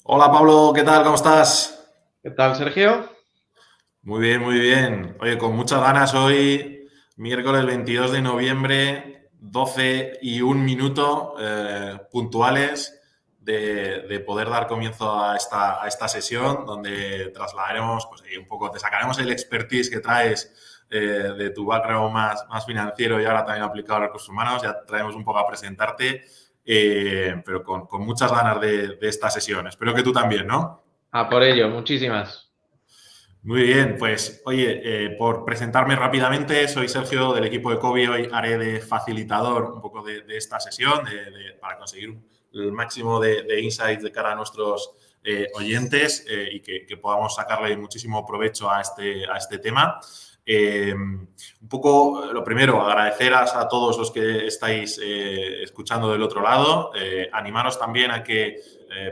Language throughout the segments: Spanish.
Hola Pablo, ¿qué tal? ¿Cómo estás? ¿Qué tal, Sergio? Muy bien, muy bien. Oye, con muchas ganas hoy, miércoles 22 de noviembre, 12:01 puntuales de poder dar comienzo a esta sesión donde trasladaremos, pues, un poco, te sacaremos el expertise que traes de tu background más financiero y ahora también aplicado a recursos humanos. Ya traemos un poco a presentarte, pero con muchas ganas de esta sesión. Espero que tú también, ¿no? A por ello, muchísimas. Muy bien, pues oye, por presentarme rápidamente, soy Sergio del equipo de Covi. Hoy haré de facilitador un poco de esta sesión para conseguir el máximo de insights de cara a nuestros oyentes y que podamos sacarle muchísimo provecho a este tema. Un poco, lo primero, agradeceros a todos los que estáis escuchando del otro lado, animaros también a que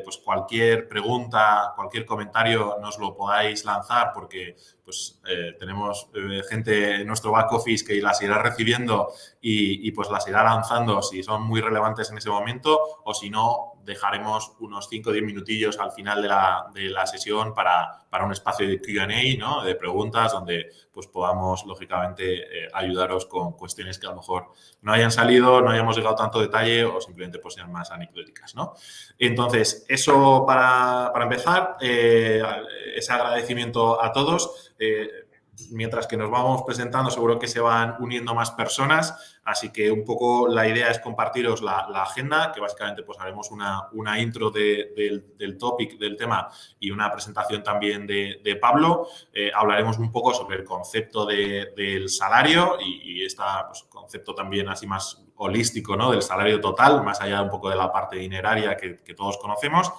pues cualquier pregunta, cualquier comentario nos lo podáis lanzar porque pues tenemos gente en nuestro back office que las irá recibiendo y pues las irá lanzando si son muy relevantes en ese momento o si no dejaremos unos 5 o 10 minutillos al final de la sesión para un espacio de Q&A, ¿no? De preguntas donde pues podamos lógicamente ayudaros con cuestiones que a lo mejor no hayan salido, no hayamos llegado a tanto detalle o simplemente pues sean más anecdóticas, ¿no? Entonces, eso para empezar, ese agradecimiento a todos. Mientras que nos vamos presentando, seguro que se van uniendo más personas, así que un poco la idea es compartiros la agenda, que básicamente pues haremos una intro del topic, del tema y una presentación también de Pablo. Hablaremos un poco sobre el concepto del salario y este pues, concepto también así más holístico, ¿no? Del salario total, más allá un poco de la parte dineraria que todos conocemos.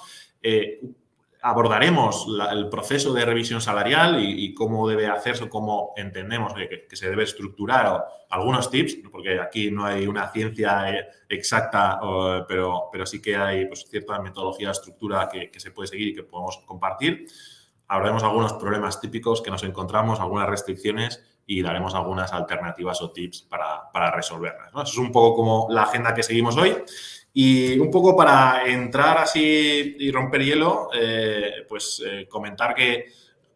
Abordaremos el proceso de revisión salarial y cómo debe hacerse, o cómo entendemos que se debe estructurar, o algunos tips, porque aquí no hay una ciencia exacta, pero sí que hay pues, cierta metodología, estructura que se puede seguir y que podemos compartir. Hablaremos de algunos problemas típicos que nos encontramos, algunas restricciones y daremos algunas alternativas o tips para resolverlas, ¿no? Eso es un poco como la agenda que seguimos hoy. Y un poco para entrar así y romper hielo, comentar que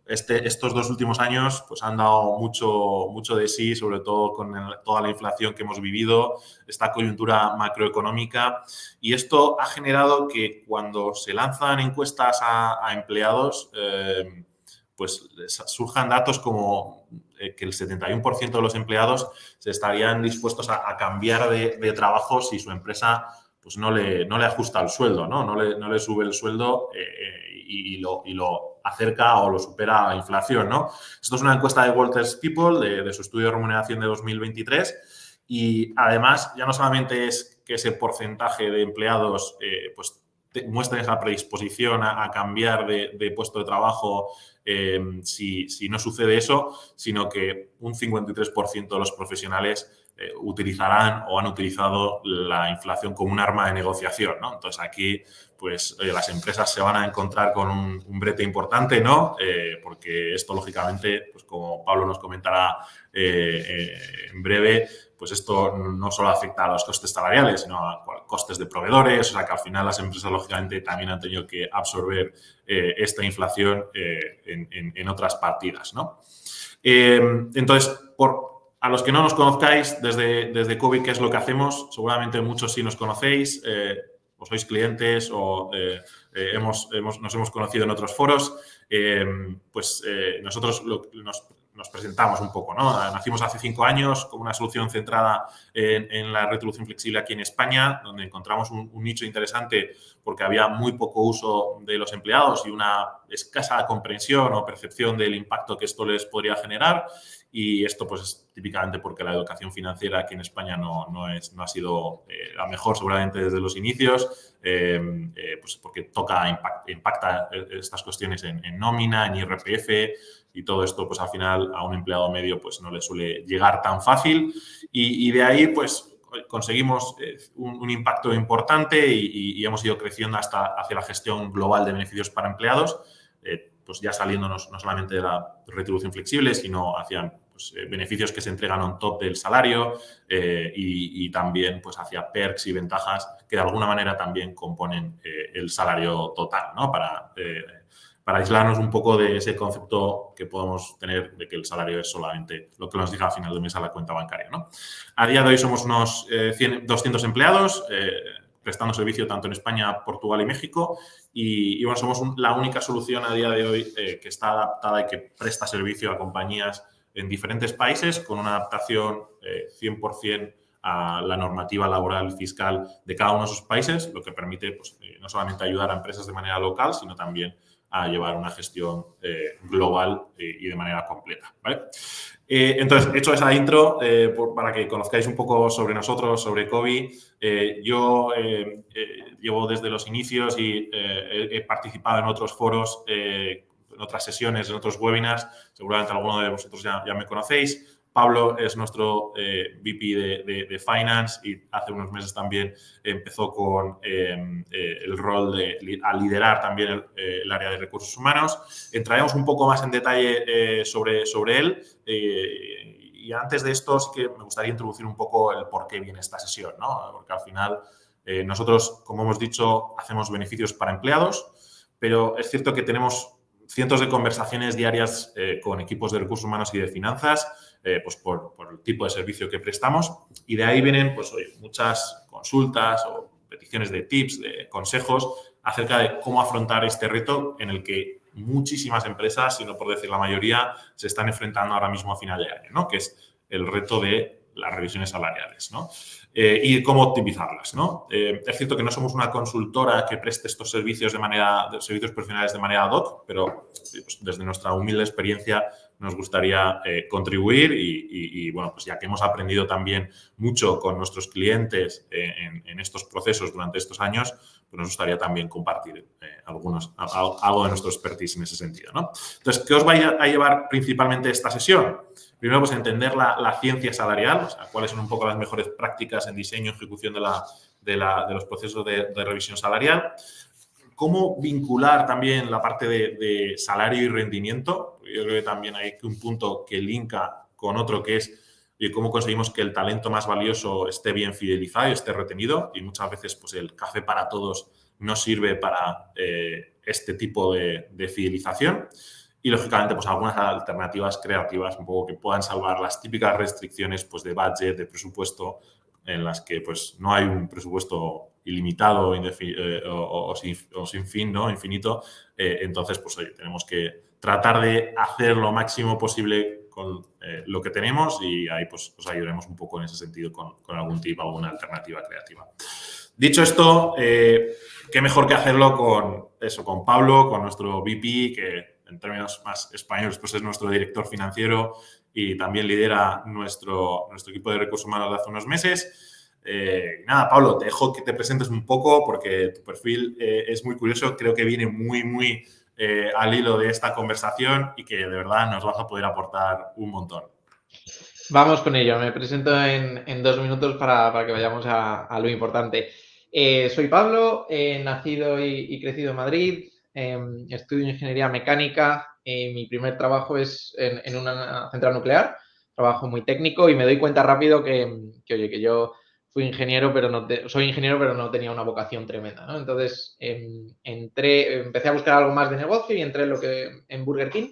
estos 2 últimos años pues, han dado mucho de sí, sobre todo con toda la inflación que hemos vivido, esta coyuntura macroeconómica. Y esto ha generado que cuando se lanzan encuestas a empleados, pues surjan datos como que el 71% de los empleados se estarían dispuestos a cambiar de trabajo si su empresa pues no le ajusta el sueldo, ¿no? No le sube el sueldo y lo acerca o lo supera a la inflación, ¿no? Esto es una encuesta de Walters People, de su estudio de remuneración de 2023, y además ya no solamente es que ese porcentaje de empleados pues muestren esa predisposición a cambiar de puesto de trabajo si no sucede eso, sino que un 53% de los profesionales utilizarán o han utilizado la inflación como un arma de negociación, ¿no? Entonces aquí, pues las empresas se van a encontrar con un brete importante, ¿no? Porque esto, lógicamente, pues como Pablo nos comentará en breve, pues esto no solo afecta a los costes salariales, sino a costes de proveedores, o sea que al final las empresas, lógicamente, también han tenido que absorber esta inflación en otras partidas, ¿no? Entonces, a los que no nos conozcáis desde COVID, ¿qué es lo que hacemos? Seguramente muchos sí nos conocéis, o sois clientes o nos hemos conocido en otros foros. Nosotros nos presentamos un poco, ¿no? Nacimos hace 5 años con una solución centrada en la retribución flexible aquí en España, donde encontramos un nicho interesante porque había muy poco uso de los empleados y una escasa comprensión o percepción del impacto que esto les podría generar. Y esto pues es típicamente porque la educación financiera aquí en España no ha sido la mejor seguramente desde los inicios, pues porque impacta estas cuestiones en nómina, en IRPF, y todo esto pues al final a un empleado medio pues no le suele llegar tan fácil y de ahí pues conseguimos un impacto importante y hemos ido creciendo hasta hacia la gestión global de beneficios para empleados, pues ya saliéndonos no solamente de la retribución flexible, sino hacia beneficios que se entregan on top del salario y también pues, hacia perks y ventajas que de alguna manera también componen el salario total, ¿no? Para aislarnos un poco de ese concepto que podemos tener de que el salario es solamente lo que nos llega a final de mes a la cuenta bancaria, ¿no? A día de hoy somos unos 200 empleados, prestando servicio tanto en España, Portugal y México. Y bueno, somos la única solución a día de hoy que está adaptada y que presta servicio a compañías en diferentes países con una adaptación 100% a la normativa laboral y fiscal de cada uno de esos países, lo que permite pues, no solamente ayudar a empresas de manera local, sino también a llevar una gestión global y de manera completa, ¿vale? Entonces, hecho esa intro, para que conozcáis un poco sobre nosotros, sobre Cobee, yo llevo desde los inicios y he participado en otros foros, en otras sesiones, en otros webinars. Seguramente alguno de vosotros ya me conocéis. Pablo es nuestro VP de Finance y hace unos meses también empezó con el rol a liderar también el área de recursos humanos. Entraremos un poco más en detalle sobre él y antes de esto sí que me gustaría introducir un poco el por qué viene esta sesión, ¿no? Porque al final nosotros, como hemos dicho, hacemos beneficios para empleados, pero es cierto que tenemos cientos de conversaciones diarias con equipos de recursos humanos y de finanzas, pues por el tipo de servicio que prestamos y de ahí vienen pues, muchas consultas o peticiones de tips, de consejos acerca de cómo afrontar este reto en el que muchísimas empresas, si no por decir la mayoría, se están enfrentando ahora mismo a final de año, ¿no? Que es el reto de las revisiones salariales, ¿no? Y cómo optimizarlas, ¿no? Es cierto que no somos una consultora que preste estos servicios servicios profesionales de manera ad hoc, pero pues, desde nuestra humilde experiencia nos gustaría contribuir y, bueno, pues ya que hemos aprendido también mucho con nuestros clientes en estos procesos durante estos años, pues nos gustaría también compartir algo de nuestro expertise en ese sentido, ¿no? Entonces, ¿qué os va a llevar principalmente esta sesión? Primero, pues entender la ciencia salarial, o sea, cuáles son un poco las mejores prácticas en diseño y ejecución de los procesos de revisión salarial. Cómo vincular también la parte de salario y rendimiento. Yo creo que también hay un punto que linka con otro que es cómo conseguimos que el talento más valioso esté bien fidelizado y esté retenido. Y muchas veces pues, el café para todos no sirve para este tipo de fidelización. Y, lógicamente, pues algunas alternativas creativas un poco que puedan salvar las típicas restricciones pues, de budget, de presupuesto, en las que pues, no hay un presupuesto ilimitado o sin fin, ¿no? Infinito. Entonces, pues oye, tenemos que tratar de hacer lo máximo posible con lo que tenemos y ahí pues os ayudaremos un poco en ese sentido con algún tip, alguna alternativa creativa. Dicho esto, qué mejor que hacerlo con Pablo, con nuestro VP, que en términos más españoles pues es nuestro director financiero y también lidera nuestro equipo de recursos humanos de hace unos meses. Nada, Pablo, te dejo que te presentes un poco porque tu perfil es muy curioso, creo que viene muy al hilo de esta conversación y que de verdad nos vas a poder aportar un montón. Vamos con ello. Me presento en 2 minutos para que vayamos a lo importante. Soy Pablo, nacido y crecido en Madrid. Estudio ingeniería mecánica. Mi primer trabajo es en una central nuclear. Trabajo muy técnico y me doy cuenta rápido que yo soy ingeniero, pero no tenía una vocación tremenda, ¿no? Entonces, empecé a buscar algo más de negocio y entré en Burger King.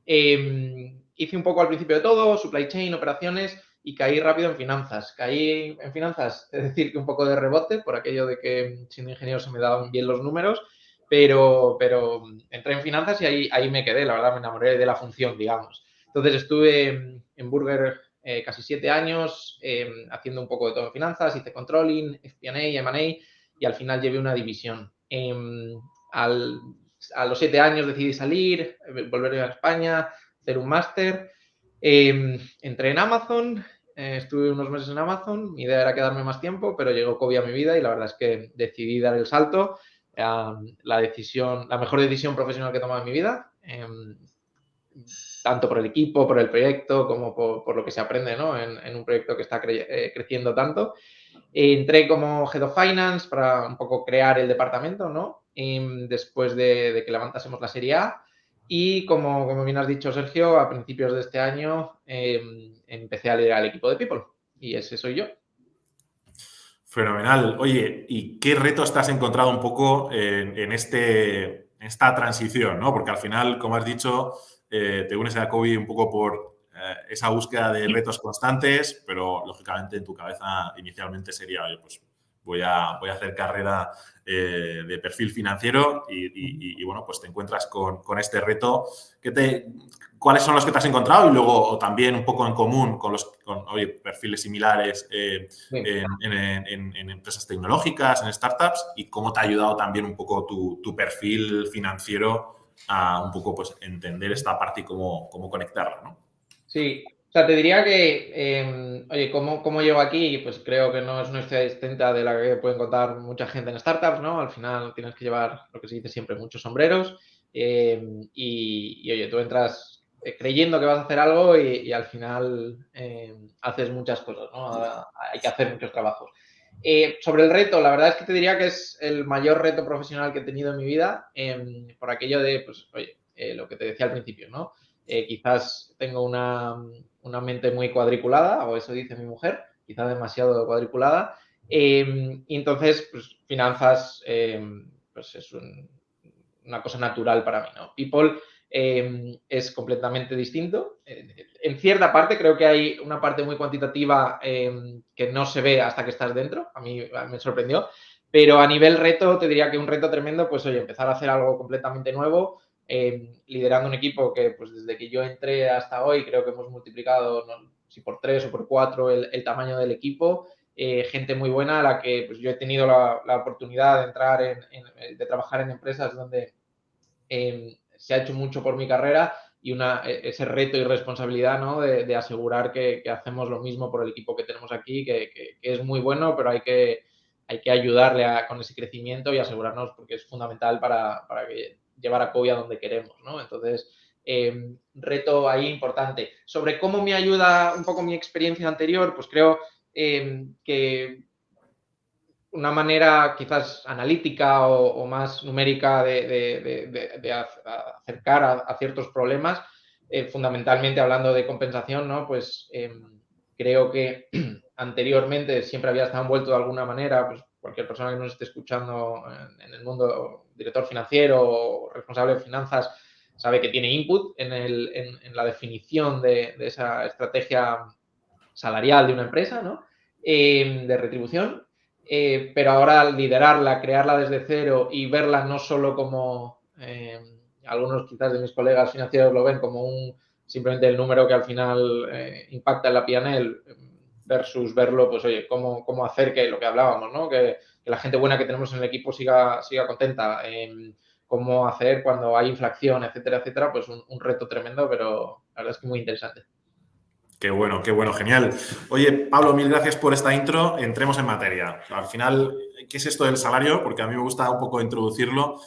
Hice un poco al principio de todo, supply chain, operaciones, y caí rápido en finanzas. Caí en finanzas, es decir, que un poco de rebote, por aquello de que siendo ingeniero se me daban bien los números, pero entré en finanzas y ahí me quedé, la verdad, me enamoré de la función, digamos. Entonces estuve en Burger casi 7 años haciendo un poco de todo en finanzas, hice controlling, FP&A, M&A y al final llevé una división. A los 7 años decidí salir, volver a España, hacer un máster. Entré en Amazon, estuve unos meses en Amazon, mi idea era quedarme más tiempo, pero llegó COVID a mi vida y la verdad es que decidí dar el salto. La mejor decisión profesional que he tomado en mi vida, tanto por el equipo, por el proyecto, como por lo que se aprende, ¿no? en un proyecto que está creciendo tanto. Entré como Head of Finance para un poco crear el departamento, ¿no? Después de que levantásemos la Serie A. Y como bien has dicho, Sergio, a principios de este año empecé a liderar el equipo de People y ese soy yo. Fenomenal. Oye, ¿y qué retos te has encontrado un poco en esta transición, ¿no? Porque al final, como has dicho, te unes a Jacobi un poco por esa búsqueda de retos constantes, pero lógicamente en tu cabeza inicialmente sería, oye, pues voy a hacer carrera de perfil financiero y, bueno, pues te encuentras con este reto. ¿Cuáles son los que te has encontrado? Y luego también un poco en común con oye, perfiles similares en empresas tecnológicas, en startups, y cómo te ha ayudado también un poco tu perfil financiero a un poco pues entender esta parte y cómo conectarla, ¿no? Sí, o sea, te diría que, oye, ¿cómo llego aquí? Pues creo que no es una historia distinta de la que pueden contar mucha gente en startups, ¿no? Al final tienes que llevar lo que se dice siempre, muchos sombreros y, oye, tú entras creyendo que vas a hacer algo y al final haces muchas cosas, ¿no? Hay que hacer muchos trabajos. Sobre el reto, la verdad es que te diría que es el mayor reto profesional que he tenido en mi vida por aquello de, pues, oye, lo que te decía al principio, ¿no? Quizás tengo una mente muy cuadriculada, o eso dice mi mujer, quizás demasiado cuadriculada. Y entonces, pues finanzas, pues es una cosa natural para mí, ¿no? People es completamente distinto. En cierta parte creo que hay una parte muy cuantitativa que no se ve hasta que estás dentro. A mí me sorprendió. Pero a nivel reto, te diría que un reto tremendo, pues oye, empezar a hacer algo completamente nuevo, liderando un equipo que pues desde que yo entré hasta hoy creo que hemos multiplicado, no, si por 3 o por 4 el tamaño del equipo. Gente muy buena a la que pues, yo he tenido la oportunidad de entrar de trabajar en empresas donde se ha hecho mucho por mi carrera y ese reto y responsabilidad, ¿no? de asegurar que hacemos lo mismo por el equipo que tenemos aquí, que es muy bueno, pero hay que ayudarle con ese crecimiento y asegurarnos porque es fundamental para que llevar a Kobe a donde queremos, ¿no? Entonces, reto ahí importante. Sobre cómo me ayuda un poco mi experiencia anterior, pues creo que una manera quizás analítica o más numérica de acercar a ciertos problemas, fundamentalmente hablando de compensación, ¿no? Pues creo que anteriormente siempre había estado envuelto de alguna manera, pues cualquier persona que nos esté escuchando en el mundo, director financiero o responsable de finanzas, sabe que tiene input en la definición de esa estrategia salarial de una empresa, ¿no? De retribución, pero ahora liderarla, crearla desde cero y verla no solo como algunos quizás de mis colegas financieros lo ven como simplemente el número que al final impacta en la P&L versus verlo, pues oye, cómo hacer que lo que hablábamos, ¿no? Que la gente buena que tenemos en el equipo siga contenta, cómo hacer cuando hay inflación, etcétera, etcétera, pues un reto tremendo, pero la verdad es que muy interesante. Qué bueno, genial. Oye, Pablo, mil gracias por esta intro. Entremos en materia. Al final, ¿qué es esto del salario? Porque a mí me gusta un poco introducirlo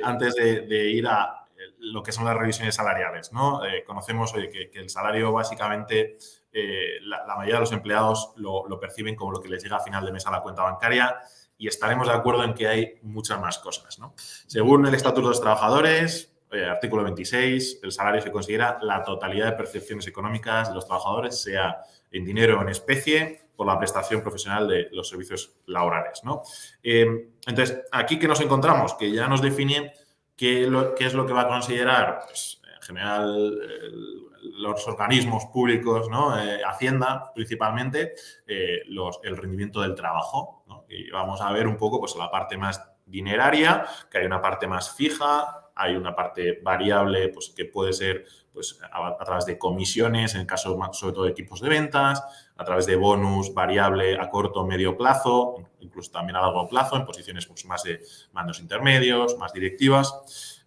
antes de ir a lo que son las revisiones salariales, ¿no? Conocemos oye, que el salario básicamente la mayoría de los empleados lo perciben como lo que les llega a final de mes a la cuenta bancaria y estaremos de acuerdo en que hay muchas más cosas, ¿no? Según el Estatuto de los Trabajadores, artículo 26, el salario se considera la totalidad de percepciones económicas de los trabajadores, sea en dinero o en especie, por la prestación profesional de los servicios laborales, ¿no? Entonces, aquí que nos encontramos, que ya nos define qué es lo que va a considerar, pues, en general, los organismos públicos, ¿no? Hacienda, principalmente, el rendimiento del trabajo, ¿no? Y vamos a ver un poco pues, la parte más dineraria, que hay una parte más fija, hay una parte variable pues, que puede ser pues, a través de comisiones, en el caso sobre todo de equipos de ventas, a través de bonus variable a corto o medio plazo, incluso también a largo plazo, en posiciones pues, más de mandos intermedios, más directivas.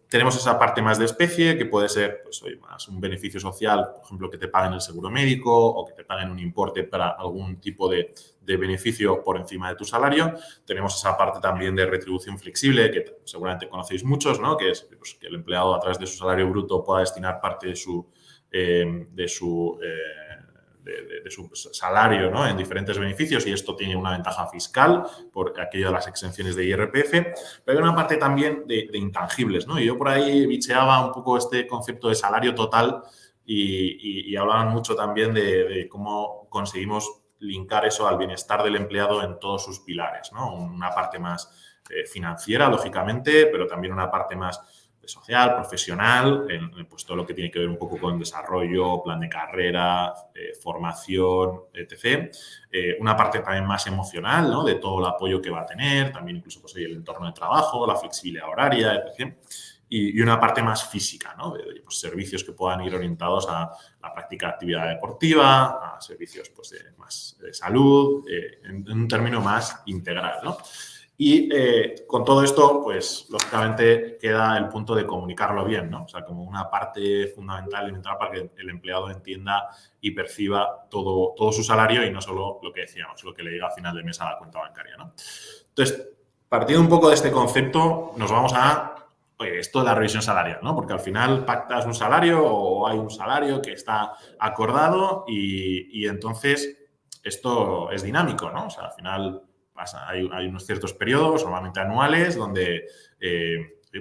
Tenemos esa parte más de especie, que puede ser pues, oye, más un beneficio social, por ejemplo, que te paguen el seguro médico o que te paguen un importe para algún tipo de beneficio por encima de tu salario. Tenemos esa parte también de retribución flexible, que seguramente conocéis muchos, ¿no? Que es pues, que el empleado a través de su salario bruto pueda destinar parte de de su salario, ¿no? En diferentes beneficios, y esto tiene una ventaja fiscal por aquello de las exenciones de IRPF, pero hay una parte también de intangibles, ¿no? Y yo por ahí bicheaba un poco este concepto de salario total y hablaban mucho también de cómo conseguimos linkar eso al bienestar del empleado en todos sus pilares, ¿no? Una parte más financiera, lógicamente, pero también una parte más social, profesional, pues todo lo que tiene que ver un poco con desarrollo, plan de carrera, formación, etc. Una parte también más emocional, ¿no? De todo el apoyo que va a tener, también incluso pues, el entorno de trabajo, la flexibilidad horaria, etc. Y una parte más física, ¿no? De pues, servicios que puedan ir orientados a la práctica de actividad deportiva, a servicios pues, más de salud, en un término más integral, ¿no? Y con todo esto, pues, lógicamente queda el punto de comunicarlo bien, ¿no? O sea, como una parte fundamental, elemental para que el empleado entienda y perciba todo su salario y no solo lo que decíamos, lo que le llega a final de mes a la cuenta bancaria, ¿no? Entonces, partiendo un poco de este concepto, nos vamos a esto de la revisión salarial, ¿no? Porque al final pactas un salario o hay un salario que está acordado y entonces esto es dinámico, ¿no? O sea, al final hay unos ciertos periodos, normalmente anuales, donde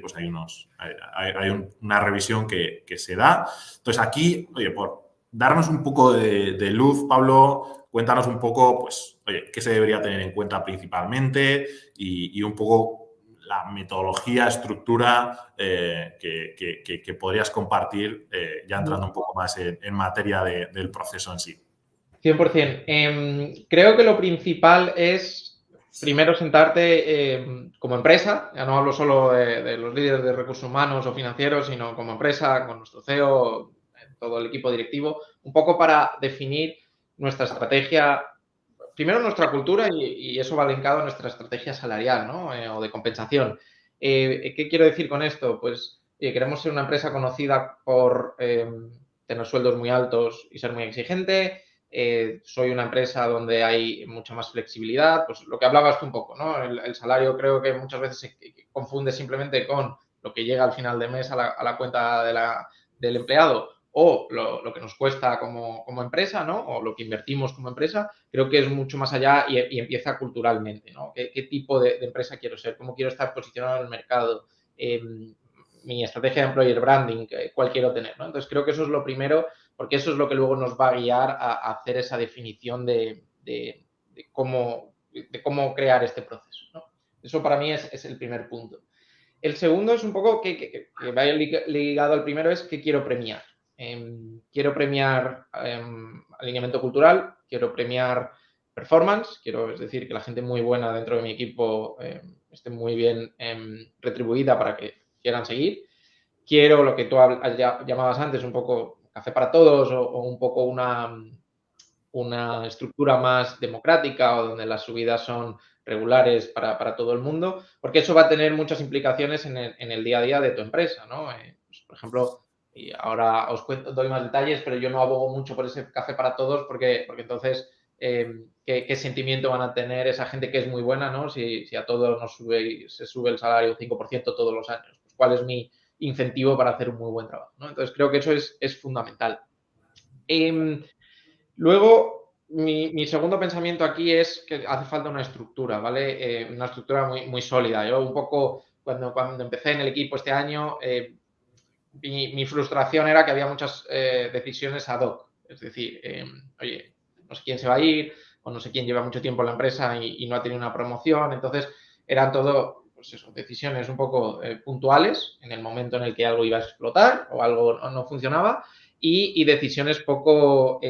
pues hay una revisión que se da. Entonces, aquí, oye, por darnos un poco de luz, Pablo, cuéntanos un poco, pues, oye, qué se debería tener en cuenta principalmente y un poco la metodología, estructura que podrías compartir ya entrando un poco más en materia del proceso en sí. 100%. Creo que lo principal es primero sentarte como empresa, ya no hablo solo de los líderes de recursos humanos o financieros, sino como empresa, con nuestro CEO, todo el equipo directivo, un poco para definir nuestra estrategia, primero nuestra cultura y eso va linkado a nuestra estrategia salarial, ¿no? O de compensación. ¿Qué quiero decir con esto? Pues queremos ser una empresa conocida por tener sueldos muy altos y ser muy exigente. Soy una empresa donde hay mucha más flexibilidad, pues lo que hablabas tú un poco, ¿no? El salario creo que muchas veces se confunde simplemente con lo que llega al final de mes a la cuenta del empleado o lo que nos cuesta como empresa, ¿no? O lo que invertimos como empresa, creo que es mucho más allá y empieza culturalmente, ¿no? ¿Qué tipo de empresa quiero ser? ¿Cómo quiero estar posicionado en el mercado? Mi estrategia de employer branding, cuál quiero tener, ¿no? Entonces creo que eso es lo primero, porque eso es lo que luego nos va a guiar a hacer esa definición de cómo crear este proceso, ¿no? Eso para mí es el primer punto. El segundo es un poco que vaya ligado al primero, es que quiero premiar. Quiero premiar alineamiento cultural, quiero premiar performance, es decir, que la gente muy buena dentro de mi equipo esté muy bien retribuida para que quieran seguir. Quiero lo que tú llamabas antes, un poco café para todos o un poco una estructura más democrática o donde las subidas son regulares para todo el mundo, porque eso va a tener muchas implicaciones en el día a día de tu empresa, ¿no? Pues, por ejemplo, y ahora doy más detalles, pero yo no abogo mucho por ese café para todos porque entonces, ¿qué sentimiento van a tener esa gente que es muy buena, ¿no? Si a todos se sube el salario un 5% todos los años. Pues, ¿cuál es mi incentivo para hacer un muy buen trabajo, ¿no? Entonces, creo que eso es fundamental. Luego, mi segundo pensamiento aquí es que hace falta una estructura, ¿vale? Una estructura muy, muy sólida. Yo un poco, cuando empecé en el equipo este año, mi frustración era que había muchas decisiones ad hoc. Es decir, oye, no sé quién se va a ir, o no sé quién lleva mucho tiempo en la empresa y no ha tenido una promoción. Entonces, eran todo, pues eso, decisiones un poco puntuales en el momento en el que algo iba a explotar o algo no funcionaba y decisiones poco,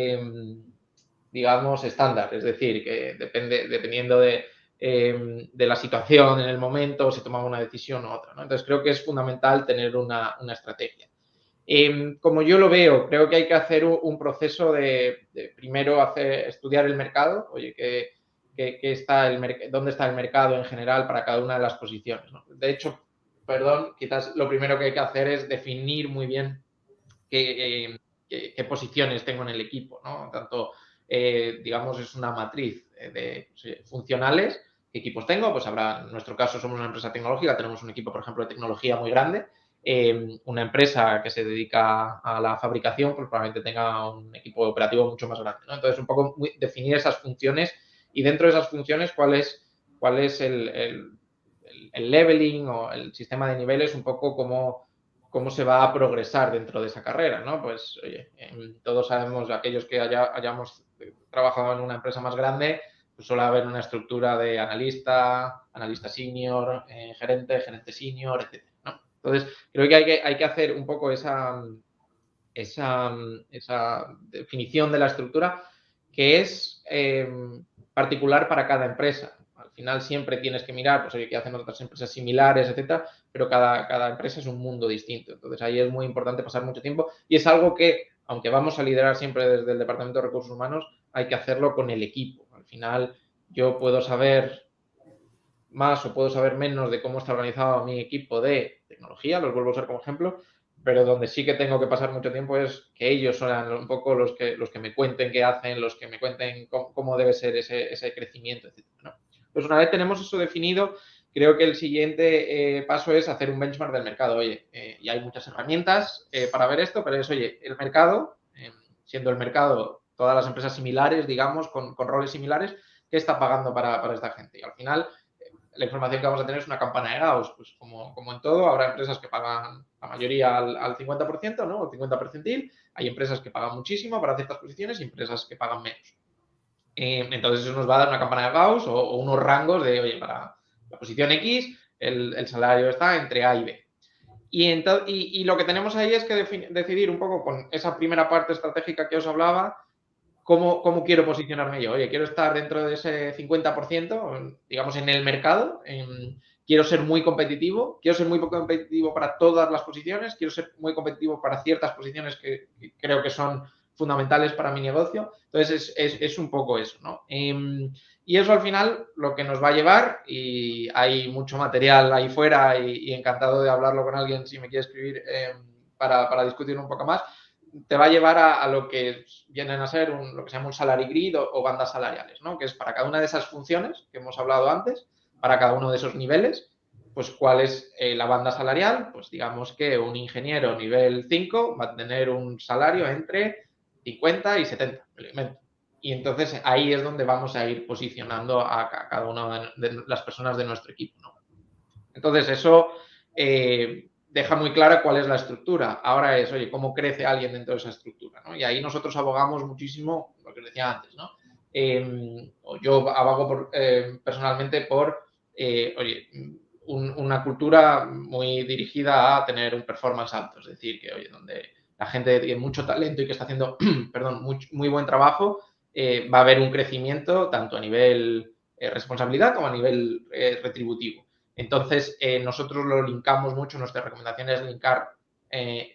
digamos, estándar. Es decir, que dependiendo de la situación en el momento, se tomaba una decisión u otra, ¿no? Entonces, creo que es fundamental tener una estrategia. Como yo lo veo, creo que hay que hacer un proceso de primero estudiar el mercado, oye, dónde está el mercado en general para cada una de las posiciones, ¿no? De hecho, quizás lo primero que hay que hacer es definir muy bien qué posiciones tengo en el equipo, ¿no? Tanto, digamos, es una matriz de funcionales, qué equipos tengo, pues habrá, en nuestro caso somos una empresa tecnológica, tenemos un equipo, por ejemplo, de tecnología muy grande, Una empresa que se dedica a la fabricación, pues probablemente tenga un equipo operativo mucho más grande, ¿no? Entonces, un poco definir esas funciones y dentro de esas funciones, cuál es el leveling o el sistema de niveles, un poco cómo se va a progresar dentro de esa carrera, ¿no? Pues, oye, todos sabemos, aquellos que hayamos trabajado en una empresa más grande, pues suele haber una estructura de analista senior, gerente senior, etc., ¿no? Entonces, creo que hay que hacer un poco esa definición de la estructura que es particular para cada empresa. Al final siempre tienes que mirar, pues oye, qué hacen otras empresas similares, etcétera, pero cada empresa es un mundo distinto. Entonces ahí es muy importante pasar mucho tiempo y es algo que, aunque vamos a liderar siempre desde el Departamento de Recursos Humanos, hay que hacerlo con el equipo. Al final yo puedo saber más o puedo saber menos de cómo está organizado mi equipo de tecnología, los vuelvo a usar como ejemplo, pero donde sí que tengo que pasar mucho tiempo es que ellos son un poco los que me cuenten qué hacen, los que me cuenten cómo debe ser ese crecimiento, etc., ¿no? Pues una vez tenemos eso definido, creo que el siguiente paso es hacer un benchmark del mercado. Oye, y hay muchas herramientas para ver esto, pero es, oye, el mercado, siendo el mercado todas las empresas similares, digamos, con roles similares, ¿qué está pagando para esta gente? Y al final la información que vamos a tener es una campana de Gauss, pues como en todo, habrá empresas que pagan la mayoría al 50%, ¿no? El 50 percentil, hay empresas que pagan muchísimo para ciertas posiciones y empresas que pagan menos. Entonces eso nos va a dar una campana de Gauss o unos rangos de, oye, para la posición X, el salario está entre A y B. Y lo que tenemos ahí es que decidir un poco con esa primera parte estratégica que os hablaba, ¿cómo quiero posicionarme yo? Oye, quiero estar dentro de ese 50%, digamos, en el mercado. Quiero ser muy competitivo. Quiero ser muy competitivo para todas las posiciones. Quiero ser muy competitivo para ciertas posiciones que creo que son fundamentales para mi negocio. Entonces, es un poco eso, ¿no? Y eso al final lo que nos va a llevar, y hay mucho material ahí fuera y encantado de hablarlo con alguien si me quiere escribir para discutir un poco más, te va a llevar a lo que vienen a ser lo que se llama un salary grid o bandas salariales, ¿no? Que es para cada una de esas funciones que hemos hablado antes, para cada uno de esos niveles, pues cuál es la banda salarial. Pues digamos que un ingeniero nivel 5 va a tener un salario entre 50 y 70, me lo invento. Y entonces ahí es donde vamos a ir posicionando a cada una de las personas de nuestro equipo, ¿no? Entonces eso deja muy clara cuál es la estructura. Ahora es, oye, ¿cómo crece alguien dentro de esa estructura, ¿no? Y ahí nosotros abogamos muchísimo, lo que decía antes, ¿no? Yo abogo personalmente por, oye, una cultura muy dirigida a tener un performance alto. Es decir, que, oye, donde la gente tiene mucho talento y que está haciendo, perdón, muy buen trabajo, va a haber un crecimiento tanto a nivel responsabilidad como a nivel retributivo. Entonces, nosotros lo linkamos mucho, nuestra recomendación es linkar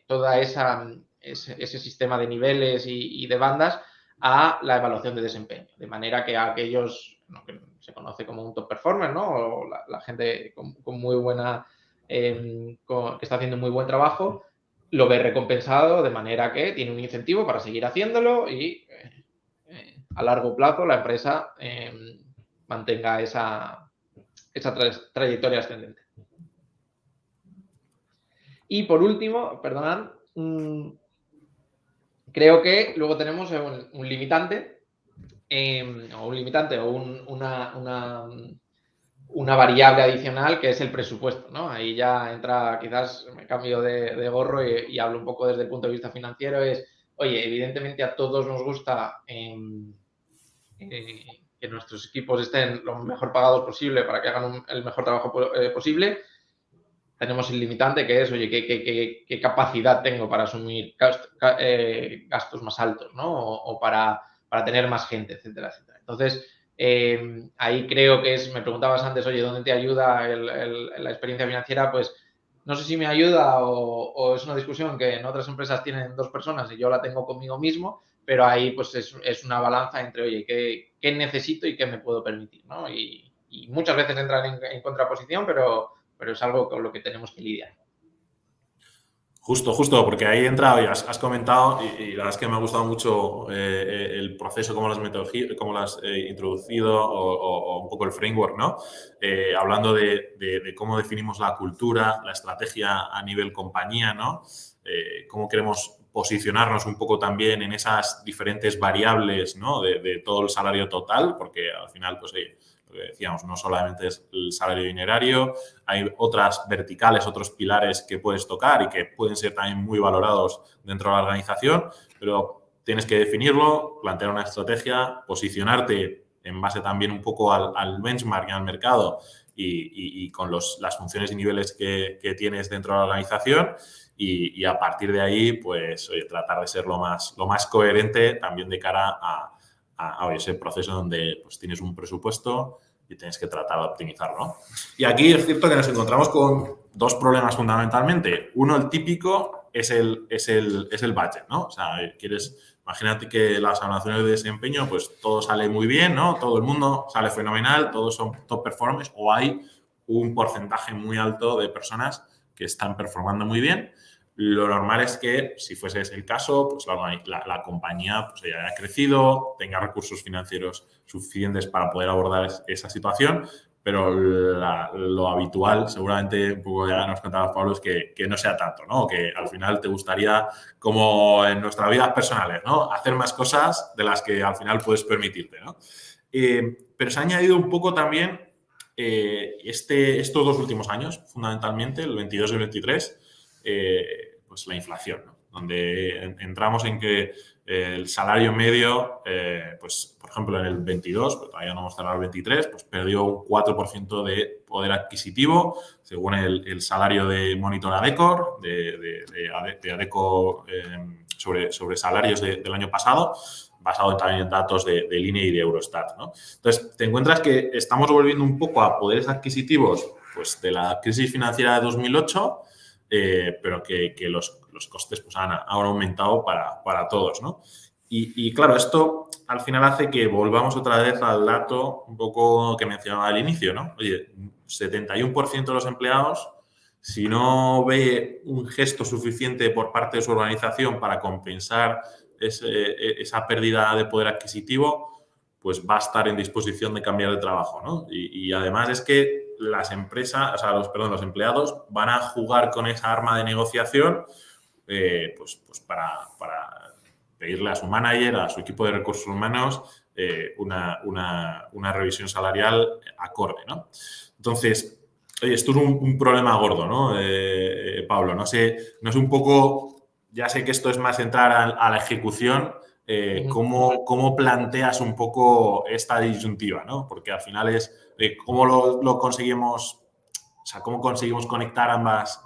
toda ese sistema de niveles y de bandas a la evaluación de desempeño, de manera que aquellos, que se conoce como un top performer, ¿no? O la gente con muy buena, que está haciendo muy buen trabajo, lo ve recompensado de manera que tiene un incentivo para seguir haciéndolo y a largo plazo la empresa mantenga esa trayectoria ascendente. Y por último, perdonad, creo que luego tenemos un limitante, una variable adicional que es el presupuesto, ¿no? Ahí ya entra, quizás me cambio de gorro y hablo un poco desde el punto de vista financiero. Es, oye, evidentemente a todos nos gusta que nuestros equipos estén lo mejor pagados posible para que hagan el mejor trabajo posible. Tenemos el limitante que es, oye, ¿qué capacidad tengo para asumir gastos más altos, ¿no? O para tener más gente, etcétera, etcétera. Entonces, ahí creo que me preguntabas antes, oye, ¿dónde te ayuda la experiencia financiera? Pues no sé si me ayuda o es una discusión que en otras empresas tienen dos personas y yo la tengo conmigo mismo, pero ahí pues es una balanza entre, oye, ¿qué necesito y qué me puedo permitir, ¿no? Y muchas veces entran en contraposición, pero es algo con lo que tenemos que lidiar. Justo, porque ahí entra, y has comentado, y la verdad es que me ha gustado mucho el proceso, cómo lo has cómo lo has introducido, o un poco el framework, ¿no? Hablando de cómo definimos la cultura, la estrategia a nivel compañía, ¿no? Cómo queremos posicionarnos un poco también en esas diferentes variables, ¿no? De todo el salario total, porque al final, pues, lo que decíamos, no solamente es el salario dinerario, hay otras verticales, otros pilares que puedes tocar y que pueden ser también muy valorados dentro de la organización, pero tienes que definirlo, plantear una estrategia, posicionarte en base también un poco al benchmark y al mercado y con las funciones y niveles que tienes dentro de la organización y a partir de ahí, pues, oye, tratar de ser lo más coherente también de cara a ese proceso donde pues, tienes un presupuesto y tienes que tratar de optimizarlo, ¿no? Y aquí es cierto que nos encontramos con dos problemas fundamentalmente. Uno, el típico, es el budget, ¿no? O sea, imagínate que las evaluaciones de desempeño, pues todo sale muy bien, ¿no? Todo el mundo sale fenomenal, todos son top performers, o hay un porcentaje muy alto de personas que están performando muy bien. Lo normal es que, si fuese ese el caso, pues la compañía pues, haya crecido, tenga recursos financieros suficientes para poder abordar esa situación, pero lo habitual, seguramente, un poco ya nos contaba Pablo, es que no sea tanto, ¿no? Que al final te gustaría, como en nuestras vidas personales, ¿no? Hacer más cosas de las que al final puedes permitirte, ¿no? Pero se ha añadido un poco también estos dos últimos años, fundamentalmente, el 22 y el 23, pues la inflación, ¿no? Donde entramos en que el salario medio, pues por ejemplo en el 22, pues todavía no hemos cerrado el 23, pues perdió un 4% de poder adquisitivo, según el salario de Monitor Adecor, de Adecco sobre salarios del año pasado, basado también en datos de INE y de Eurostat, ¿no? Entonces, te encuentras que estamos volviendo un poco a poderes adquisitivos pues, de la crisis financiera de 2008, pero que los costes pues, han aumentado para todos, ¿no? Y claro, esto al final hace que volvamos otra vez al dato un poco que mencionaba al inicio, ¿no? Oye, 71% de los empleados, si no ve un gesto suficiente por parte de su organización para compensar esa pérdida de poder adquisitivo, pues va a estar en disposición de cambiar de trabajo, ¿no? Y además es que las empresas, o sea, los empleados van a jugar con esa arma de negociación pues para pedirle a su manager, a su equipo de recursos humanos, una revisión salarial acorde, ¿no? Entonces, oye, esto es un problema gordo, ¿no? Pablo, no sé un poco, ya sé que esto es más entrar a la ejecución, ¿cómo planteas un poco esta disyuntiva, ¿no? Porque al final es cómo lo conseguimos, o sea, cómo conseguimos conectar ambas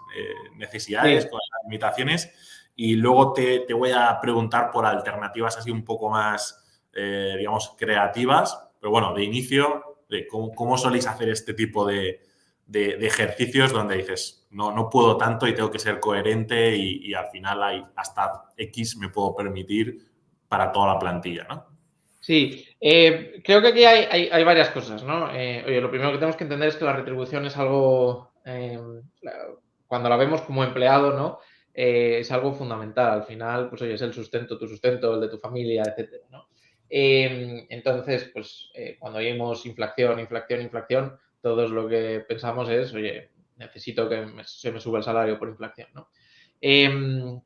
necesidades Sí. con las limitaciones y luego te voy a preguntar por alternativas así un poco más, digamos, creativas, pero bueno, de inicio, de cómo soléis hacer este tipo de ejercicios donde dices, no puedo tanto y tengo que ser coherente y al final hay hasta X me puedo permitir para toda la plantilla, ¿no? Sí, creo que aquí hay varias cosas, ¿no? Oye, lo primero que tenemos que entender es que la retribución es algo, cuando la vemos como empleado, ¿no? Es algo fundamental. Al final, pues oye, es el sustento, tu sustento, el de tu familia, etcétera, ¿no? Entonces, pues cuando oímos inflación, todos lo que pensamos es, oye, necesito que se me suba el salario por inflación, ¿no?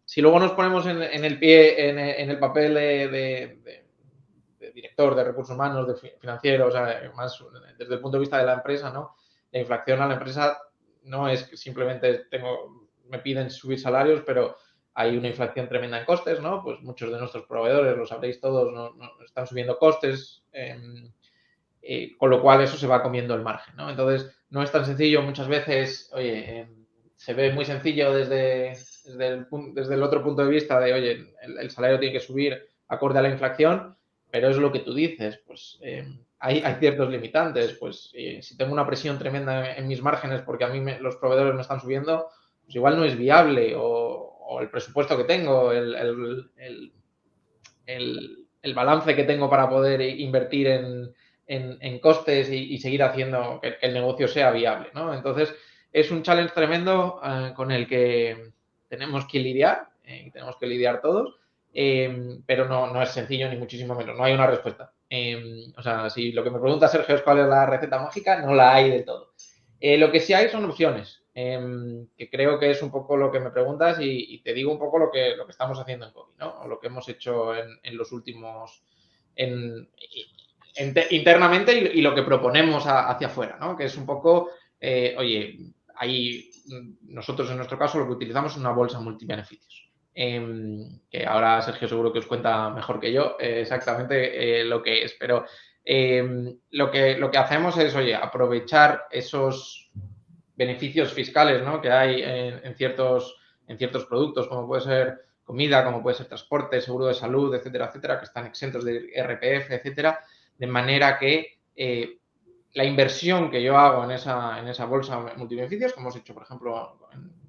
Si luego nos ponemos en el papel de director de recursos humanos, de financiero, o sea, más desde el punto de vista de la empresa, ¿no? La inflación a la empresa no es que simplemente me piden subir salarios, pero hay una inflación tremenda en costes, ¿no? Pues muchos de nuestros proveedores, lo sabréis todos, no están subiendo costes, con lo cual eso se va comiendo el margen, ¿no? Entonces, no es tan sencillo muchas veces, oye, se ve muy sencillo desde el otro punto de vista de, oye, el salario tiene que subir acorde a la inflación, pero es lo que tú dices, pues hay ciertos limitantes, pues si tengo una presión tremenda en mis márgenes porque a mí los proveedores me están subiendo, pues igual no es viable o el presupuesto que tengo, el balance que tengo para poder invertir en costes y seguir haciendo que el negocio sea viable, ¿no? Entonces, es un challenge tremendo con el que tenemos que lidiar, y tenemos que lidiar todos, pero no es sencillo ni muchísimo menos, no hay una respuesta. O sea, si lo que me pregunta Sergio es cuál es la receta mágica, no la hay del todo. Lo que sí hay son opciones, que creo que es un poco lo que me preguntas y te digo un poco lo que estamos haciendo en Cobee, ¿no? O lo que hemos hecho en los últimos, internamente y lo que proponemos hacia afuera, ¿no? Que es un poco, oye, nosotros en nuestro caso lo que utilizamos es una bolsa multibeneficios. Que ahora Sergio seguro que os cuenta mejor que yo exactamente lo que es, pero lo que hacemos es, oye, aprovechar esos beneficios fiscales, ¿no? Que hay en ciertos productos, como puede ser comida, como puede ser transporte, seguro de salud, etcétera, etcétera, que están exentos de RPF, etcétera, de manera que la inversión que yo hago en esa bolsa multibeneficios, como hemos hecho, por ejemplo,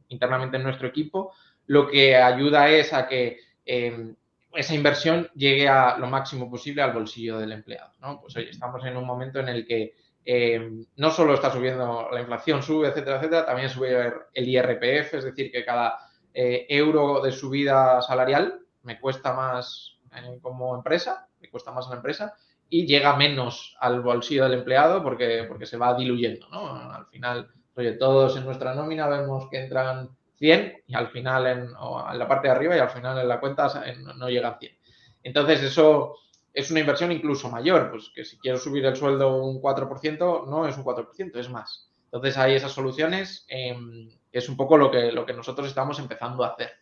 internamente en nuestro equipo, lo que ayuda es a que esa inversión llegue a lo máximo posible al bolsillo del empleado, ¿no? Pues oye, estamos en un momento en el que no solo está subiendo la inflación, sube, etcétera, etcétera, también sube el IRPF, es decir, que cada euro de subida salarial me cuesta más como empresa, me cuesta más a la empresa y llega menos al bolsillo del empleado porque se va diluyendo, ¿no? Al final, oye, todos en nuestra nómina vemos que entran 100 y al final en la parte de arriba y al final en la cuenta no llegan 100. Entonces, eso es una inversión incluso mayor, pues que si quiero subir el sueldo un 4%, no es un 4%, es más. Entonces, hay esas soluciones, que es un poco lo que nosotros estamos empezando a hacer.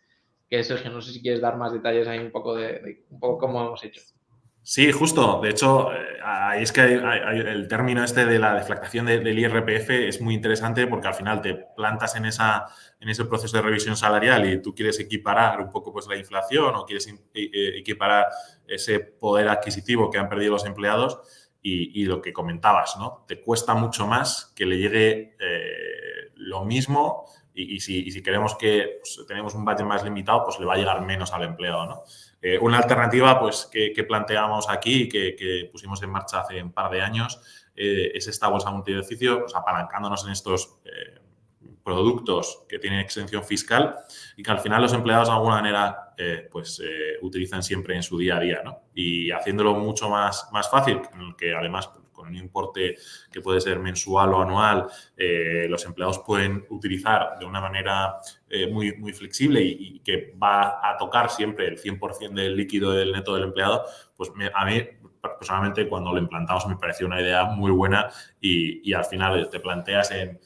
Que Sergio, no sé si quieres dar más detalles ahí un poco de cómo hemos hecho. Sí, justo. De hecho, ahí es que el término este de la deflactación del IRPF es muy interesante porque al final te plantas en ese proceso de revisión salarial y tú quieres equiparar un poco pues, la inflación o quieres equiparar ese poder adquisitivo que han perdido los empleados y lo que comentabas, ¿no? Te cuesta mucho más que le llegue lo mismo y si queremos que pues, tenemos un budget más limitado, pues le va a llegar menos al empleado, ¿no? Una alternativa pues, que planteamos aquí, que pusimos en marcha hace un par de años, es esta bolsa multibeneficio, pues, apalancándonos en estos productos que tienen exención fiscal y que al final los empleados de alguna manera utilizan siempre en su día a día, ¿no? Y haciéndolo mucho más fácil, que además con un importe que puede ser mensual o anual, los empleados pueden utilizar de una manera muy flexible y que va a tocar siempre el 100% del líquido del neto del empleado, pues a mí personalmente cuando lo implantamos me pareció una idea muy buena y al final te planteas en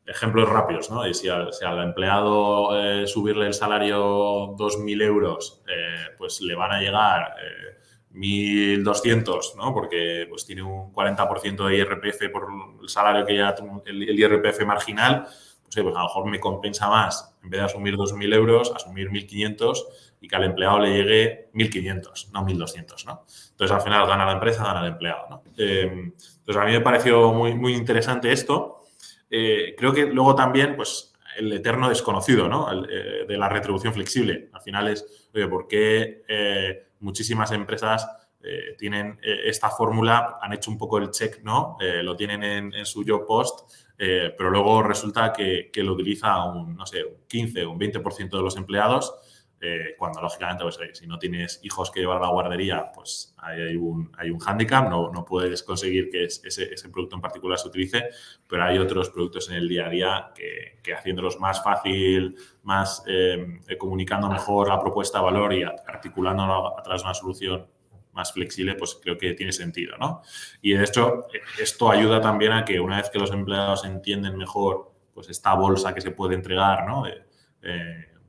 ejemplos rápidos, ¿no? Y si al empleado subirle el salario 2.000 euros, pues le van a llegar 1.200, ¿no? Porque pues tiene un 40% de IRPF por el salario que ya el IRPF marginal, pues a lo mejor me compensa más, en vez de asumir 2.000 euros, asumir 1.500 y que al empleado le llegue 1.500, no 1.200, ¿no? Entonces, al final gana la empresa, gana el empleado, ¿no? Entonces, a mí me pareció muy interesante esto. Creo que luego también, pues, el eterno desconocido, ¿no? De la retribución flexible. Al final es, oye, ¿por qué muchísimas empresas tienen esta fórmula, han hecho un poco el check, ¿no? Lo tienen en su job post, pero luego resulta que lo utiliza un 15 o un 20% de los empleados, cuando lógicamente, pues, si no tienes hijos que llevar a la guardería, pues hay un hándicap, no puedes conseguir que ese producto en particular se utilice, pero hay otros productos en el día a día que haciéndolos más fácil, más comunicando mejor la propuesta de valor y articulándolo a través de una solución más flexible, pues creo que tiene sentido, ¿no? Y de hecho, esto ayuda también a que una vez que los empleados entienden mejor pues esta bolsa que se puede entregar, ¿no?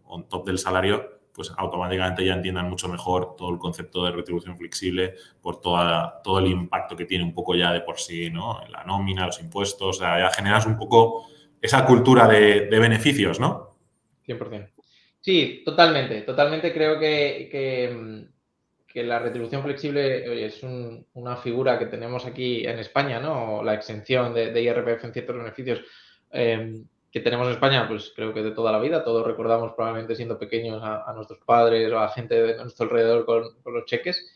On top del salario, pues automáticamente ya entiendan mucho mejor todo el concepto de retribución flexible por todo el impacto que tiene un poco ya de por sí, ¿no? La nómina, los impuestos, o sea, ya generas un poco esa cultura de beneficios, ¿no? 100%. Sí, totalmente creo que la retribución flexible, oye, es una figura que tenemos aquí en España, ¿no? O la exención de IRPF en ciertos beneficios que tenemos en España, pues creo que de toda la vida. Todos recordamos probablemente siendo pequeños a nuestros padres o a gente de nuestro alrededor con los cheques.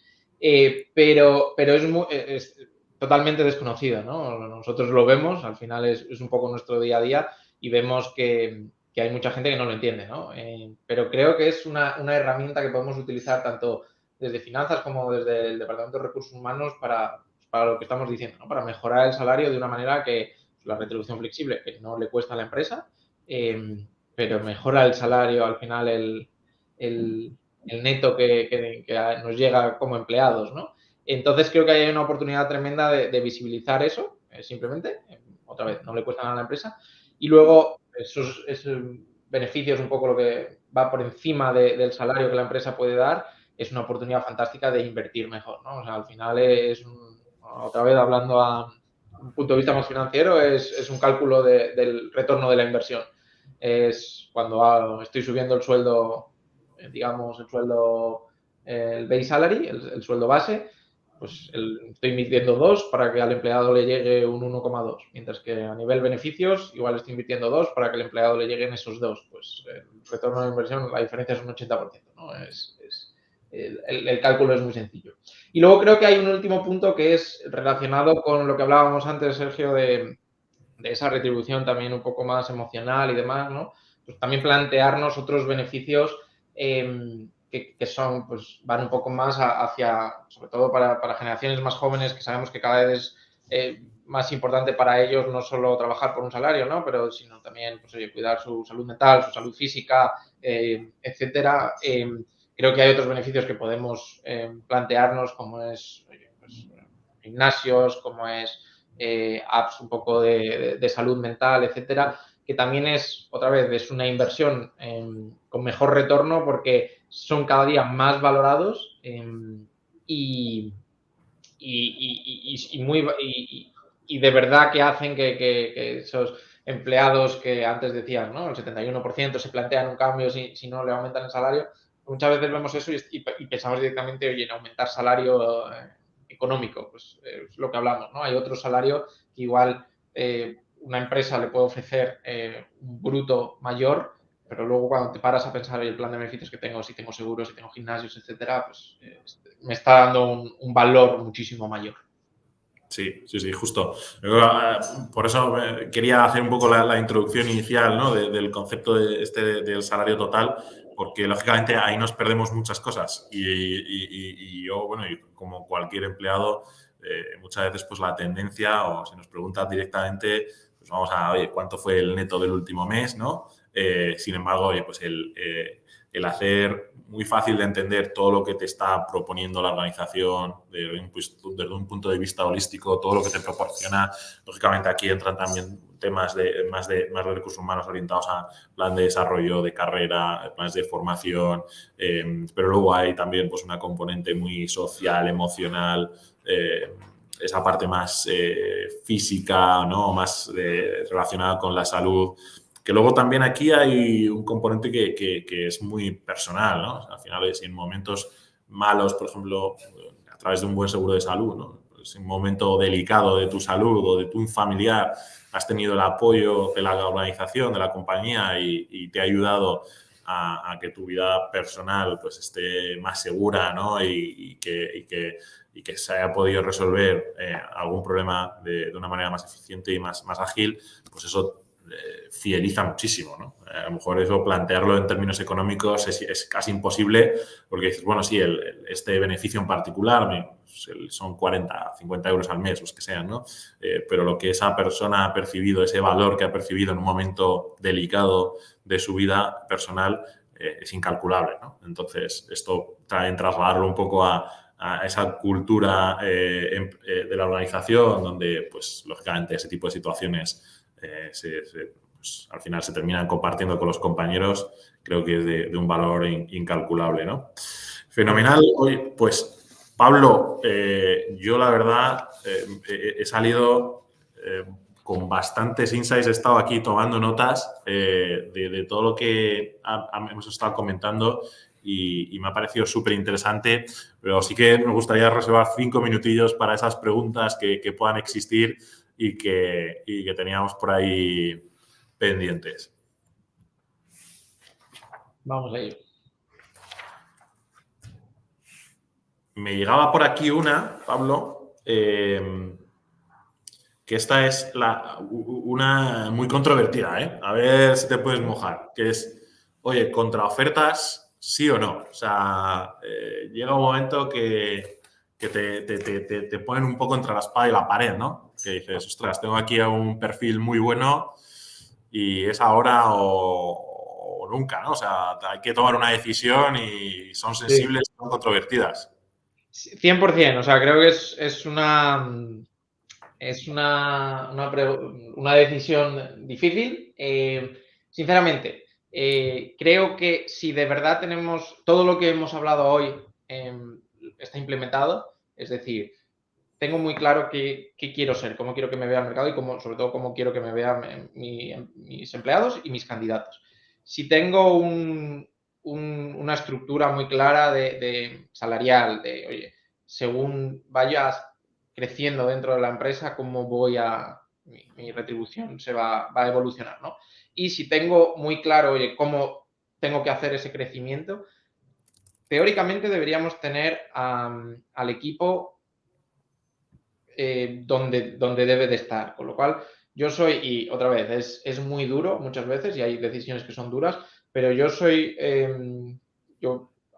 Pero es totalmente desconocido, ¿no? Nosotros lo vemos, al final es un poco nuestro día a día y vemos que que hay mucha gente que no lo entiende, ¿no? Pero creo que es una herramienta que podemos utilizar tanto desde finanzas como desde el Departamento de Recursos Humanos para lo que estamos diciendo, ¿no? Para mejorar el salario de una manera que la retribución flexible, que no le cuesta a la empresa, pero mejora el salario, al final el neto que nos llega como empleados, ¿no? Entonces creo que hay una oportunidad tremenda de visibilizar eso, simplemente, otra vez, no le cuesta nada a la empresa, y luego esos beneficios, un poco lo que va por encima del salario que la empresa puede dar, es una oportunidad fantástica de invertir mejor, ¿no? O sea, al final otra vez hablando a un punto de vista más financiero, es un cálculo del retorno de la inversión. Es cuando estoy subiendo el sueldo, digamos, el base salary, el sueldo base, pues estoy invirtiendo 2 para que al empleado le llegue un 1,2, mientras que a nivel beneficios igual estoy invirtiendo 2 para que al empleado le lleguen esos 2. Pues el retorno de inversión, la diferencia es un 80%, ¿no? El cálculo es muy sencillo. Y luego creo que hay un último punto que es relacionado con lo que hablábamos antes, Sergio, de esa retribución también un poco más emocional y demás, ¿no? Pues también plantearnos otros beneficios que son, pues van un poco más hacia, sobre todo para generaciones más jóvenes, que sabemos que cada vez es más importante para ellos no solo trabajar por un salario, ¿no? Pero sino también, pues, oye, cuidar su salud mental, su salud física, etcétera. Creo que hay otros beneficios que podemos plantearnos, como es, oye, pues, gimnasios, como es apps un poco de salud mental, etcétera, que también es, otra vez, es una inversión con mejor retorno porque son cada día más valorados y, y de verdad que hacen que esos empleados que antes decías, ¿no? El 71% se plantean un cambio si no le aumentan el salario. Muchas veces vemos eso y pensamos directamente, oye, en aumentar salario económico, pues es lo que hablamos, ¿no? Hay otro salario que igual una empresa le puede ofrecer un bruto mayor, pero luego cuando te paras a pensar el plan de beneficios que tengo, si tengo seguros, si tengo gimnasios, etcétera, pues me está dando un valor muchísimo mayor. Sí, sí, sí, justo. Por eso quería hacer un poco la introducción inicial, ¿no? Del concepto del salario total, porque lógicamente ahí nos perdemos muchas cosas. Y yo, bueno, y como cualquier empleado, muchas veces pues la tendencia, o si nos preguntan directamente, pues vamos a, oye, ¿cuánto fue el neto del último mes, no? Sin embargo, oye, pues el hacer muy fácil de entender todo lo que te está proponiendo la organización desde un punto de vista holístico, todo lo que te proporciona. Lógicamente aquí entran también temas más de recursos humanos orientados a plan de desarrollo de carrera, planes de formación, pero luego hay también pues una componente muy social, emocional, esa parte más física, ¿no? Más relacionada con la salud. Que luego también aquí hay un componente que es muy personal, ¿no? O sea, al final, si en momentos malos, por ejemplo, a través de un buen seguro de salud, ¿no? Pues en un momento delicado de tu salud o de tu familiar, has tenido el apoyo de la organización, de la compañía y te ha ayudado a que tu vida personal pues esté más segura, ¿no? Y que se haya podido resolver algún problema de una manera más eficiente y más ágil, pues eso fideliza muchísimo, ¿no? A lo mejor eso plantearlo en términos económicos es casi imposible porque dices, bueno, sí, este beneficio en particular son 40, 50 euros al mes, los que sean, ¿no? Pero lo que esa persona ha percibido, ese valor que ha percibido en un momento delicado de su vida personal es incalculable, ¿no? Entonces, esto también trasladarlo un poco a esa cultura de la organización donde, pues, lógicamente, ese tipo de situaciones pues, al final se terminan compartiendo con los compañeros, creo que es de un valor incalculable, ¿no? Fenomenal. Hoy, pues, Pablo, yo la verdad he salido con bastantes insights, he estado aquí tomando notas de todo lo que hemos estado comentando y me ha parecido súper interesante, pero sí que me gustaría reservar 5 minutillos para esas preguntas que puedan existir y que teníamos por ahí pendientes. Vamos a ello. Me llegaba por aquí una, Pablo, que que esta es una muy controvertida, ¿eh? A ver si te puedes mojar, que es, oye, contraofertas, sí o no. O sea, llega un momento que te ponen un poco entre la espada y la pared, ¿no? Que dices, ostras, tengo aquí a un perfil muy bueno y es ahora o nunca, ¿no? O sea, hay que tomar una decisión y son Sí. sensibles, son controvertidas. 100%, o sea, creo que una decisión difícil. Sinceramente, creo que si de verdad tenemos todo lo que hemos hablado hoy está implementado, es decir, tengo muy claro qué quiero ser, cómo quiero que me vea el mercado y sobre todo cómo quiero que me vean mis empleados y mis candidatos. Si tengo una estructura muy clara de salarial, oye, según vayas creciendo dentro de la empresa, cómo mi retribución va a evolucionar, ¿no? Y si tengo muy claro, oye, cómo tengo que hacer ese crecimiento, teóricamente deberíamos tener al equipo donde debe de estar. Con lo cual, yo soy, y otra vez, es muy duro muchas veces y hay decisiones que son duras, pero yo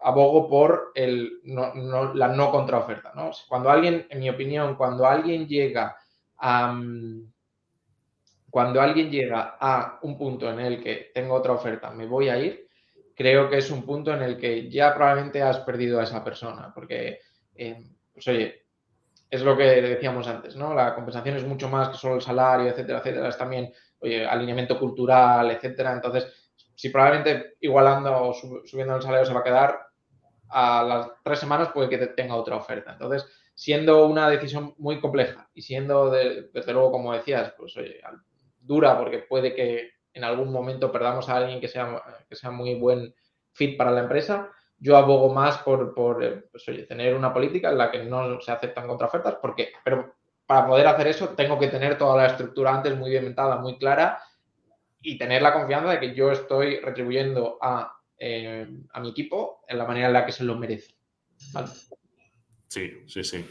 abogo por la no contraoferta, ¿no? Cuando alguien, en mi opinión, cuando alguien llega a un punto en el que tengo otra oferta, me voy a ir, creo que es un punto en el que ya probablemente has perdido a esa persona, porque, pues oye, es lo que decíamos antes, ¿no? La compensación es mucho más que solo el salario, etcétera, etcétera. Es también, oye, alineamiento cultural, etcétera. Entonces, si probablemente igualando o subiendo el salario se va a quedar, a las 3 semanas puede que tenga otra oferta. Entonces, siendo una decisión muy compleja y siendo, desde luego, como decías, pues oye, dura porque puede que en algún momento perdamos a alguien que sea muy buen fit para la empresa, yo abogo más por pues, oye, tener una política en la que no se aceptan contraofertas, pero para poder hacer eso tengo que tener toda la estructura antes muy bien montada, muy clara y tener la confianza de que yo estoy retribuyendo a mi equipo en la manera en la que se lo merece. ¿Vale? Sí, sí, sí.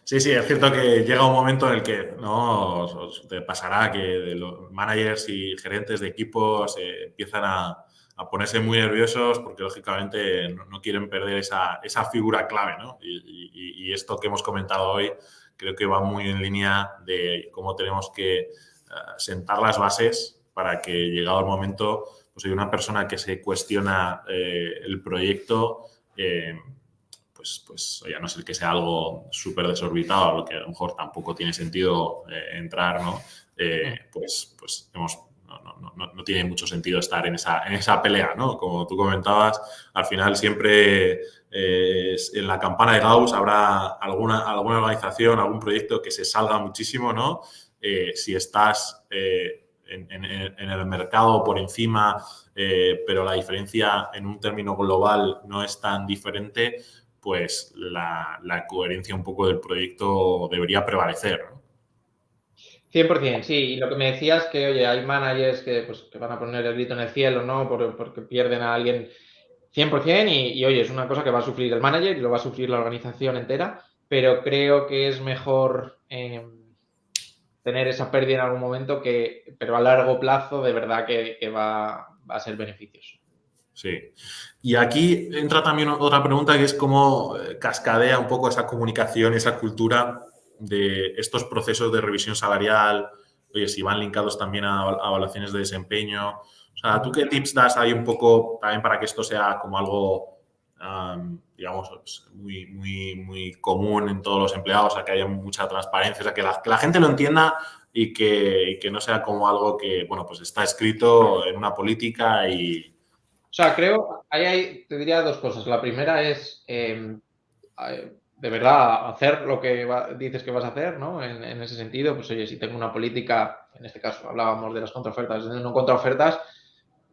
Sí, sí, es cierto que llega un momento en el que no te pasará que de los managers y gerentes de equipos empiezan a ponerse muy nerviosos porque lógicamente no quieren perder esa figura clave, ¿no? Y esto que hemos comentado hoy creo que va muy en línea de cómo tenemos que sentar las bases para que llegado el momento, pues hay una persona que se cuestiona el proyecto. Pues oye, a no ser que sea algo súper desorbitado, a lo que a lo mejor tampoco tiene sentido entrar, ¿no? Pues no tiene mucho sentido estar en esa pelea, ¿no? Como tú comentabas, al final siempre en la campana de Gauss habrá alguna organización, algún proyecto que se salga muchísimo, ¿no? Si estás en el mercado por encima, pero la diferencia en un término global no es tan diferente, pues la coherencia un poco del proyecto debería prevalecer, ¿no? 100%, sí. Y lo que me decías que, oye, hay managers que van a poner el grito en el cielo, ¿no? Porque pierden a alguien 100% oye, es una cosa que va a sufrir el manager y lo va a sufrir la organización entera, pero creo que es mejor tener esa pérdida en algún momento pero a largo plazo de verdad que va a ser beneficioso. Sí. Y aquí entra también otra pregunta que es cómo cascadea un poco esa comunicación, esa cultura de estos procesos de revisión salarial, oye, si van linkados también a evaluaciones de desempeño. O sea, ¿tú qué tips das ahí un poco también para que esto sea como algo, digamos, pues, muy, muy, muy común en todos los empleados, o sea, que haya mucha transparencia, o sea, que la gente lo entienda y que no sea como algo que, bueno, pues está escrito en una política y... O sea, creo, te diría dos cosas. La primera es, de verdad, hacer lo que dices que vas a hacer, ¿no? En ese sentido, pues oye, si tengo una política, en este caso hablábamos de las contraofertas, de no contraofertas,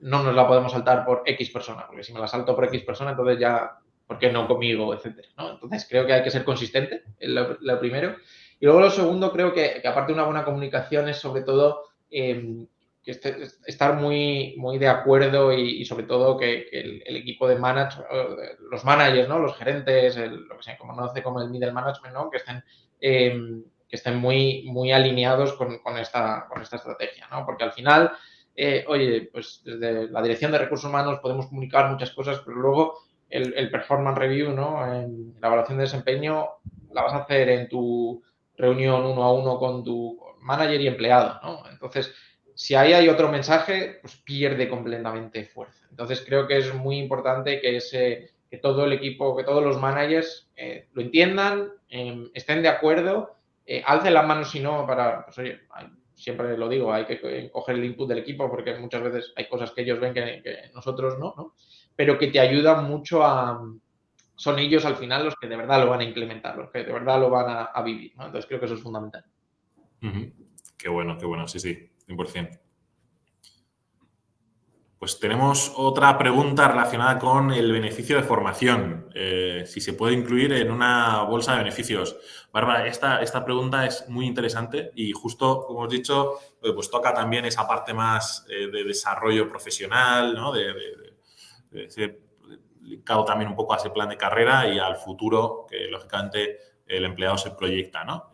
no nos la podemos saltar por X persona, porque si me la salto por X persona, entonces ya, ¿por qué no conmigo, etcétera, ¿no? Entonces creo que hay que ser consistente, lo primero. Y luego lo segundo, creo que aparte de una buena comunicación es sobre todo estar muy, muy de acuerdo y sobre todo que el equipo de los managers, ¿no? Los gerentes, lo que se conoce como el middle management, ¿no? Que estén estén muy alineados con esta estrategia, ¿no? Porque al final, oye, pues desde la dirección de recursos humanos podemos comunicar muchas cosas, pero luego el performance review, ¿no? En la evaluación de desempeño la vas a hacer en tu reunión 1-a-1 con tu manager y empleado, ¿no? Entonces, si ahí hay otro mensaje, pues pierde completamente fuerza. Entonces, creo que es muy importante que todo el equipo, que todos los managers lo entiendan, estén de acuerdo, alcen las manos si no para, pues oye, siempre lo digo, hay que coger el input del equipo porque muchas veces hay cosas que ellos ven que nosotros no, ¿no? Pero que te ayudan mucho son ellos al final los que de verdad lo van a implementar, los que de verdad lo van a vivir, ¿no? Entonces creo que eso es fundamental. Qué bueno, sí, 100%. Pues tenemos otra pregunta relacionada con el beneficio de formación. Si se puede incluir en una bolsa de beneficios. Bárbara, esta pregunta es muy interesante y justo, como hemos dicho, pues toca también esa parte más de desarrollo profesional, ¿no? Linkado también un poco a ese plan de carrera y al futuro que, lógicamente, el empleado se proyecta, ¿no?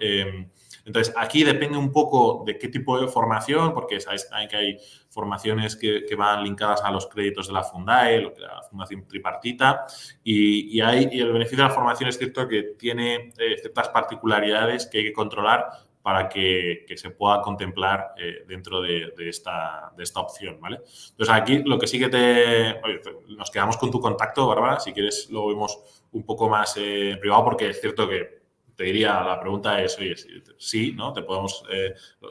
Entonces, aquí depende un poco de qué tipo de formación, porque sabéis que hay formaciones que van linkadas a los créditos de la Fundae, la Fundación Tripartita, y el beneficio de la formación es cierto que tiene ciertas particularidades que hay que controlar para que se pueda contemplar dentro de esta opción, ¿vale? Entonces, aquí lo que sí que nos quedamos con tu contacto, Bárbara, si quieres lo vemos un poco más privado, porque es cierto que te diría, la pregunta es, oye, sí, ¿no? Te podemos,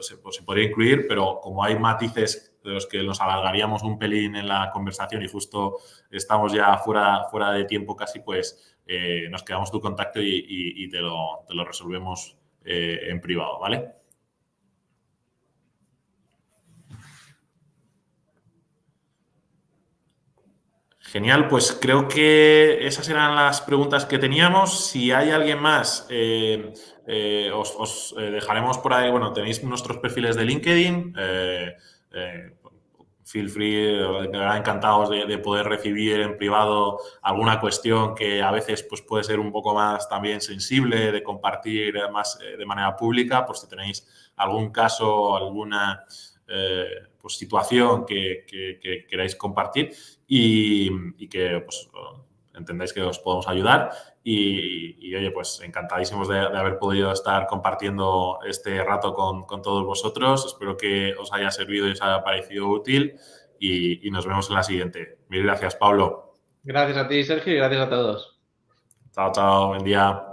se podría incluir, pero como hay matices de los que nos alargaríamos un pelín en la conversación y justo estamos ya fuera de tiempo casi, pues nos quedamos tu contacto y te lo resolvemos en privado, ¿vale? Genial, pues creo que esas eran las preguntas que teníamos. Si hay alguien más, os dejaremos por ahí, bueno, tenéis nuestros perfiles de LinkedIn. Feel free, de verdad encantados de poder recibir en privado alguna cuestión que a veces pues, puede ser un poco más también sensible, de compartir más de manera pública, por si tenéis algún caso, alguna pues, situación que queráis compartir y que pues, entendáis que os podemos ayudar. Y oye, pues encantadísimos de haber podido estar compartiendo este rato con todos vosotros. Espero que os haya servido y os haya parecido útil y nos vemos en la siguiente. Mil gracias, Pablo. Gracias a ti, Sergio, y gracias a todos. Chao, chao, buen día.